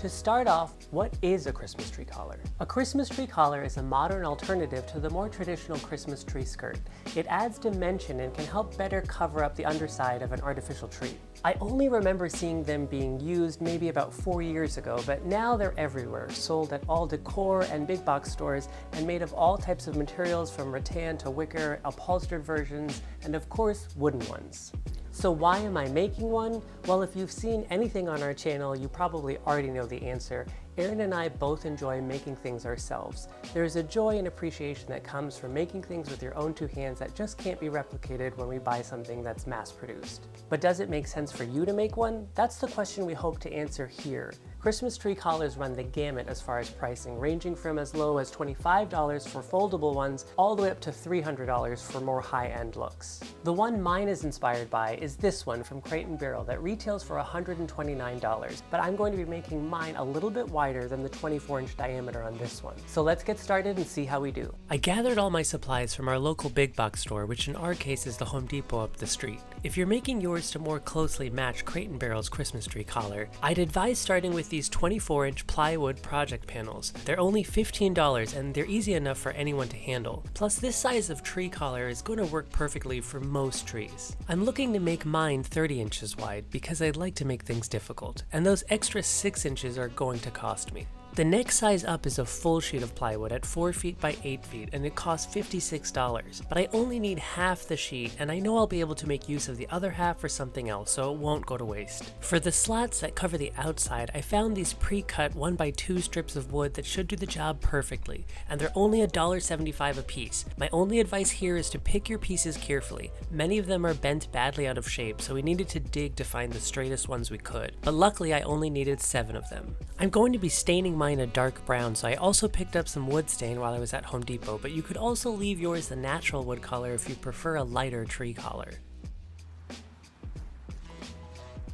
To start off, what is a Christmas tree collar? A Christmas tree collar is a modern alternative to the more traditional Christmas tree skirt. It adds dimension and can help better cover up the underside of an artificial tree. I only remember seeing them being used maybe about 4 years ago, but now they're everywhere, sold at all decor and big box stores, and made of all types of materials from rattan to wicker, upholstered versions, and of course, wooden ones. So why am I making one? Well, if you've seen anything on our channel, you probably already know the answer. Erin and I both enjoy making things ourselves. There's a joy and appreciation that comes from making things with your own two hands that just can't be replicated when we buy something that's mass-produced. But does it make sense for you to make one? That's the question we hope to answer here. Christmas tree collars run the gamut as far as pricing, ranging from as low as $25 for foldable ones all the way up to $300 for more high-end looks. The one mine is inspired by is this one from Crate & Barrel that retails for $129, but I'm going to be making mine a little bit wider than the 24-inch diameter on this one. So let's get started and see how we do. I gathered all my supplies from our local big box store, which in our case is the Home Depot up the street. If you're making yours to more closely match Crate & Barrel's Christmas tree collar, I'd advise starting with these 24-inch plywood project panels. They're only $15 and they're easy enough for anyone to handle. Plus, this size of tree collar is going to work perfectly for most trees. I'm looking to make mine 30 inches wide because I'd like to make things difficult, and those extra 6 inches are going to cost me. The next size up is a full sheet of plywood at 4 feet by 8 feet, and it costs $56, but I only need half the sheet, and I know I'll be able to make use of the other half for something else, so it won't go to waste. For the slats that cover the outside, I found these pre-cut 1x2 strips of wood that should do the job perfectly, and they're only $1.75 a piece. My only advice here is to pick your pieces carefully. Many of them are bent badly out of shape, so we needed to dig to find the straightest ones we could, but luckily I only needed 7 of them. I'm going to be staining mine a dark brown, so I also picked up some wood stain while I was at Home Depot, but you could also leave yours the natural wood color if you prefer a lighter tree color.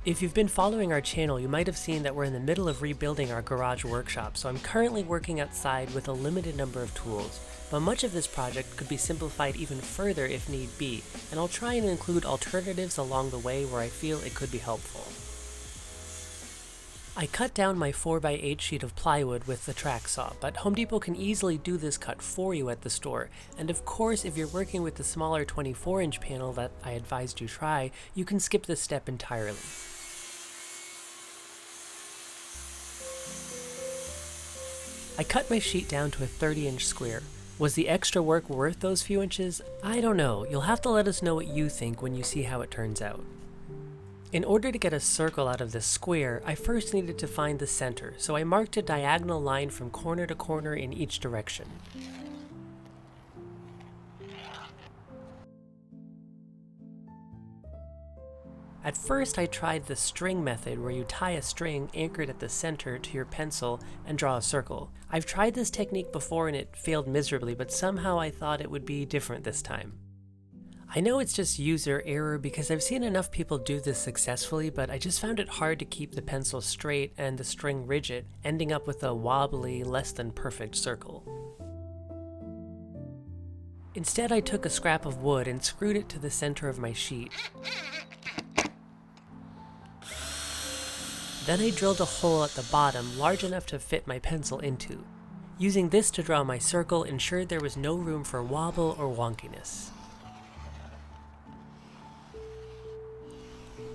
If you've been following our channel, you might have seen that we're in the middle of rebuilding our garage workshop, so I'm currently working outside with a limited number of tools, but much of this project could be simplified even further if need be, and I'll try and include alternatives along the way where I feel it could be helpful. I cut down my 4x8 sheet of plywood with the track saw, but Home Depot can easily do this cut for you at the store, and of course if you're working with the smaller 24-inch panel that I advised you try, you can skip this step entirely. I cut my sheet down to a 30-inch square. Was the extra work worth those few inches? I don't know. You'll have to let us know what you think when you see how it turns out. In order to get a circle out of this square, I first needed to find the center, so I marked a diagonal line from corner to corner in each direction. At first I tried the string method where you tie a string anchored at the center to your pencil and draw a circle. I've tried this technique before and it failed miserably, but somehow I thought it would be different this time. I know it's just user error because I've seen enough people do this successfully, but I just found it hard to keep the pencil straight and the string rigid, ending up with a wobbly, less than perfect circle. Instead, I took a scrap of wood and screwed it to the center of my sheet. Then I drilled a hole at the bottom large enough to fit my pencil into. Using this to draw my circle ensured there was no room for wobble or wonkiness.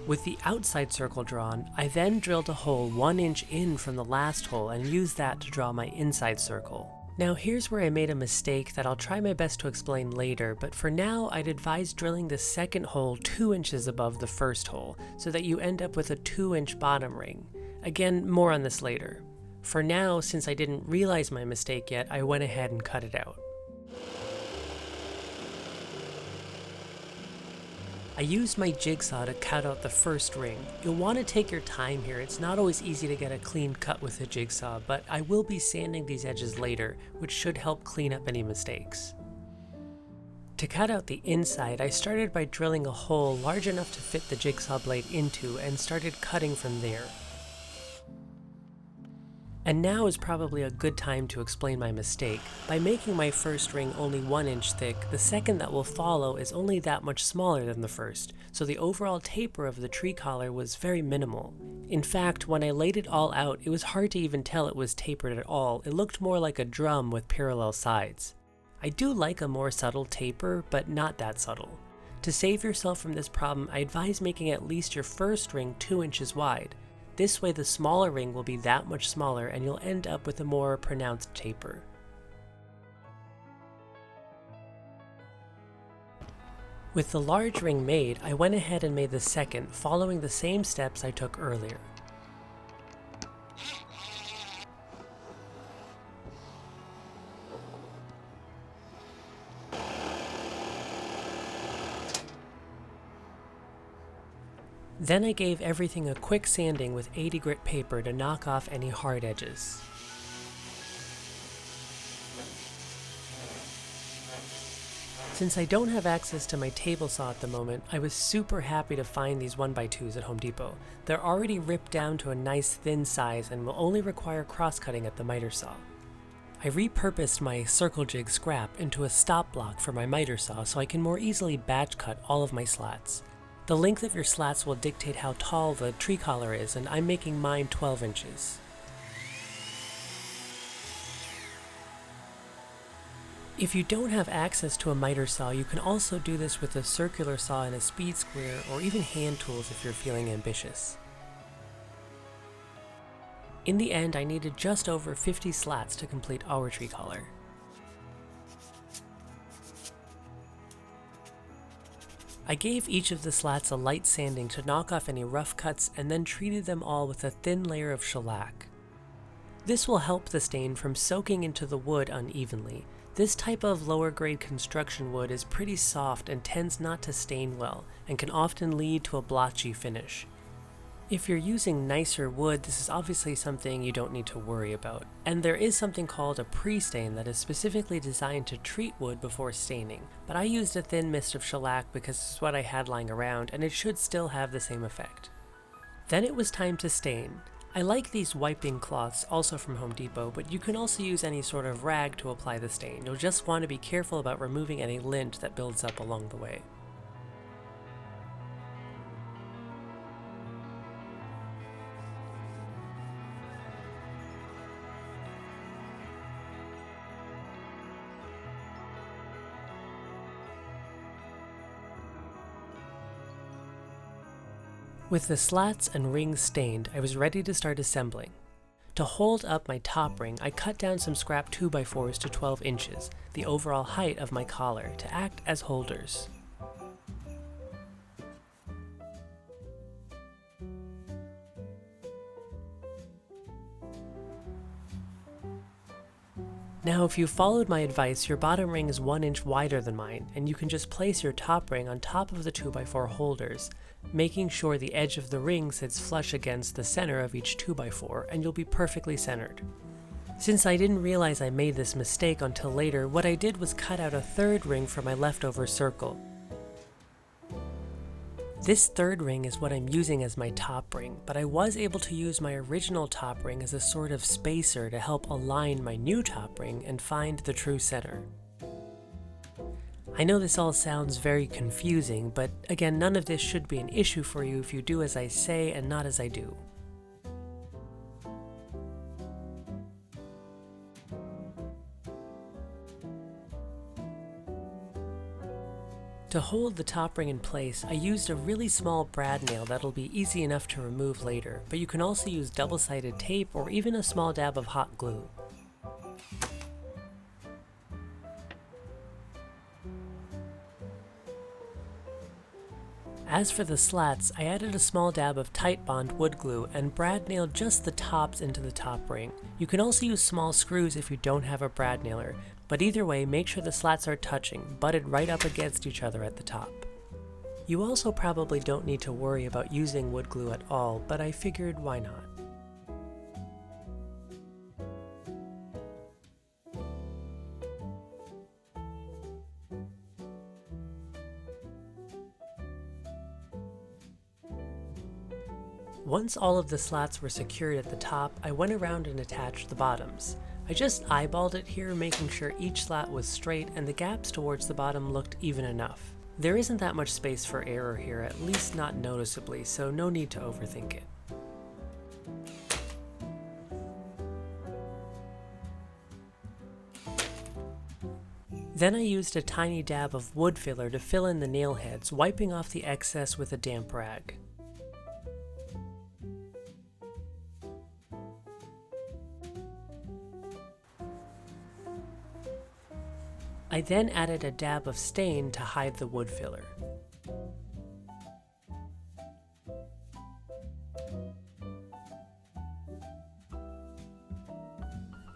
With the outside circle drawn, I then drilled a hole 1 inch in from the last hole and used that to draw my inside circle. Now here's where I made a mistake that I'll try my best to explain later, but for now I'd advise drilling the second hole 2 inches above the first hole, so that you end up with a 2-inch bottom ring. Again, more on this later. For now, since I didn't realize my mistake yet, I went ahead and cut it out. I used my jigsaw to cut out the first ring. You'll want to take your time here. It's not always easy to get a clean cut with a jigsaw, but I will be sanding these edges later, which should help clean up any mistakes. To cut out the inside, I started by drilling a hole large enough to fit the jigsaw blade into and started cutting from there. And now is probably a good time to explain my mistake. By making my first ring only 1 inch thick, the second that will follow is only that much smaller than the first, so the overall taper of the tree collar was very minimal. In fact, when I laid it all out, it was hard to even tell it was tapered at all. It looked more like a drum with parallel sides. I do like a more subtle taper, but not that subtle. To save yourself from this problem, I advise making at least your first ring 2 inches wide. This way the smaller ring will be that much smaller and you'll end up with a more pronounced taper. With the large ring made, I went ahead and made the second, following the same steps I took earlier. Then I gave everything a quick sanding with 80 grit paper to knock off any hard edges. Since I don't have access to my table saw at the moment, I was super happy to find these 1x2s at Home Depot. They're already ripped down to a nice thin size and will only require cross-cutting at the miter saw. I repurposed my circle jig scrap into a stop block for my miter saw so I can more easily batch cut all of my slats. The length of your slats will dictate how tall the tree collar is, and I'm making mine 12 inches. If you don't have access to a miter saw, you can also do this with a circular saw and a speed square, or even hand tools if you're feeling ambitious. In the end, I needed just over 50 slats to complete our tree collar. I gave each of the slats a light sanding to knock off any rough cuts and then treated them all with a thin layer of shellac. This will help the stain from soaking into the wood unevenly. This type of lower grade construction wood is pretty soft and tends not to stain well, and can often lead to a blotchy finish. If you're using nicer wood, this is obviously something you don't need to worry about. And there is something called a pre-stain that is specifically designed to treat wood before staining, but I used a thin mist of shellac because it's what I had lying around, and it should still have the same effect. Then it was time to stain. I like these wiping cloths, also from Home Depot, but you can also use any sort of rag to apply the stain. You'll just want to be careful about removing any lint that builds up along the way. With the slats and rings stained, I was ready to start assembling. To hold up my top ring, I cut down some scrap 2x4s to 12 inches, the overall height of my collar, to act as holders. Now, if you followed my advice, your bottom ring is 1 inch wider than mine, and you can just place your top ring on top of the 2x4 holders, making sure the edge of the ring sits flush against the center of each 2x4, and you'll be perfectly centered. Since I didn't realize I made this mistake until later, what I did was cut out a third ring for my leftover circle. This third ring is what I'm using as my top ring, but I was able to use my original top ring as a sort of spacer to help align my new top ring and find the true center. I know this all sounds very confusing, but again, none of this should be an issue for you if you do as I say and not as I do. To hold the top ring in place, I used a really small brad nail that'll be easy enough to remove later, but you can also use double-sided tape or even a small dab of hot glue. As for the slats, I added a small dab of Titebond wood glue and brad nailed just the tops into the top ring. You can also use small screws if you don't have a brad nailer, but either way, make sure the slats are touching, butted right up against each other at the top. You also probably don't need to worry about using wood glue at all, but I figured why not. Once all of the slats were secured at the top, I went around and attached the bottoms. I just eyeballed it here, making sure each slat was straight and the gaps towards the bottom looked even enough. There isn't that much space for error here, at least not noticeably, so no need to overthink it. Then I used a tiny dab of wood filler to fill in the nail heads, wiping off the excess with a damp rag. I then added a dab of stain to hide the wood filler.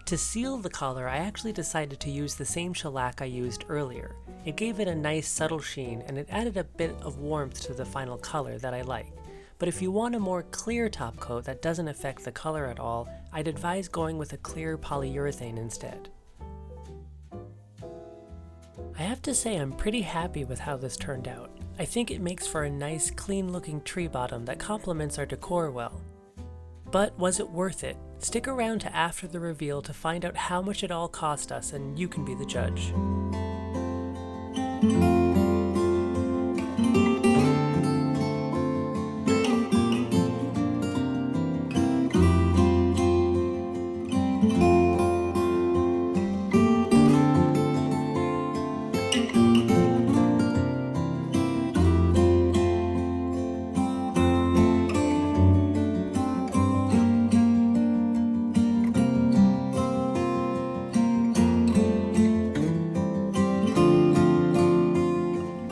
To seal the collar, I actually decided to use the same shellac I used earlier. It gave it a nice subtle sheen and it added a bit of warmth to the final color that I like. But if you want a more clear top coat that doesn't affect the color at all, I'd advise going with a clear polyurethane instead. I have to say I'm pretty happy with how this turned out. I think it makes for a nice clean looking tree bottom that complements our decor well. But was it worth it? Stick around to after the reveal to find out how much it all cost us, and you can be the judge.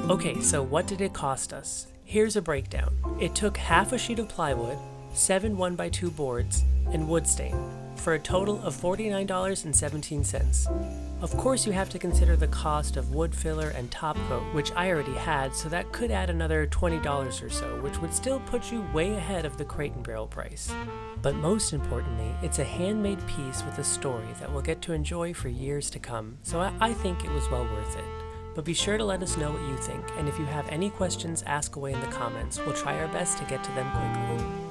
Okay, so what did it cost us? Here's a breakdown. It took half a sheet of plywood, 7 1x2 boards, and wood stain, for a total of $49.17. Of course you have to consider the cost of wood filler and top coat, which I already had, so that could add another $20 or so, which would still put you way ahead of the Crate & Barrel price. But most importantly, it's a handmade piece with a story that we'll get to enjoy for years to come, so I think it was well worth it. But be sure to let us know what you think, and if you have any questions, ask away in the comments. We'll try our best to get to them quickly.